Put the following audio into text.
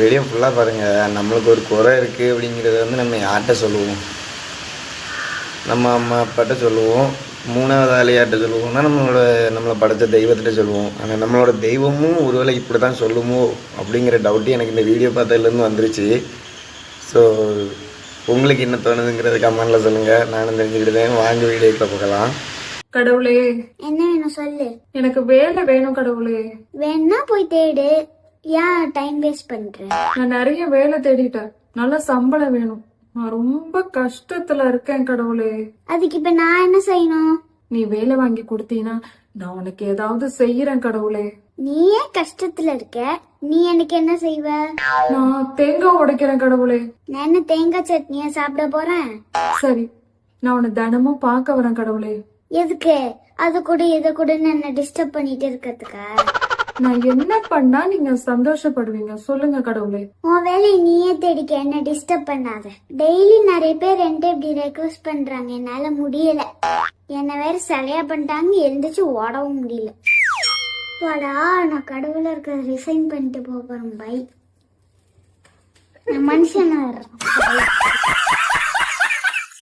Video ஃபுல்லாக பாருங்கள். நம்மளுக்கு ஒரு குறை இருக்குது அப்படிங்கிறத வந்து நம்ம யார்கிட்ட சொல்லுவோம்? நம்ம அம்மா அப்பாட்ட சொல்லுவோம். மூணாவது ஆள் யார்கிட்ட சொல்லுவோம்னா நம்மளை படைத்த தெய்வத்திட்ட சொல்லுவோம். ஆனால் நம்மளோட தெய்வமும் ஒருவேளை இப்படி தான் சொல்லுமோ அப்படிங்கிற டவுட்டு எனக்கு இந்த வீடியோ பார்த்ததுலேருந்து வந்துருச்சு. ஸோ உங்களுக்கு என்ன தோணுதுங்கிறது கமெண்ட்ல சொல்லுங்கள். நானும் தெரிஞ்சுக்கிட்டேன். வாங்க வீடியோக்குள்ள போகலாம். கடவுளே, என்ன வேணும் சொல்லு. எனக்கு வேலை வேணும் கடவுளே. வேணா போய் தேடு, ஏன் டைம் வேஸ்ட் பண்ற? நான் நிறைய வேலை தேடிட்டேன். நல்ல சம்பளம் வேணும். நான் ரொம்ப கஷ்டத்துல இருக்கேன் கடவுளே. அதுக்கு இப்ப நான் என்ன செய்யணும்? நீ வேலை வாங்கி கொடுத்தீனா நான் உனக்கு ஏதாவது செய்யறேன் கடவுளே. நீ ஏன் கஷ்டத்துல இருக்க? நீ எனக்கு என்ன செய்வ? நான் தேங்காய் உடைக்கிறேன் கடவுளே. நான் என்ன தேங்காய் சட்னியா சாப்பிட போறேன்? சரி, நான் உன்னை தினமும் பார்க்க வரேன் கடவுளே. எதுக்கு? அது கூட இதை கூட என்ன டிஸ்டர்ப் பண்ணிட்டு இருக்கிறதுக்கா? நான் என்ன பண்ணா நீங்க சந்தோஷப்படுவீங்க சொல்லுங்க கடவுளே. உன் வேலையை நீயே தேடிக்க, என்ன டிஸ்டர்ப் பண்ணாத. டெய்லி நிறைய பேர் என்கிட்ட இப்படி ரெக்வஸ்ட் பண்றாங்க, என்னால முடியல. என்ன வேற சரியா பண்ணிட்டாங்க, எழுந்துச்சு ஓடவும் முடியல. வாடா, நான் கடவுள இருக்க ரிசைன் பண்ணிட்டு போறேன். பை. நான் மனுஷனா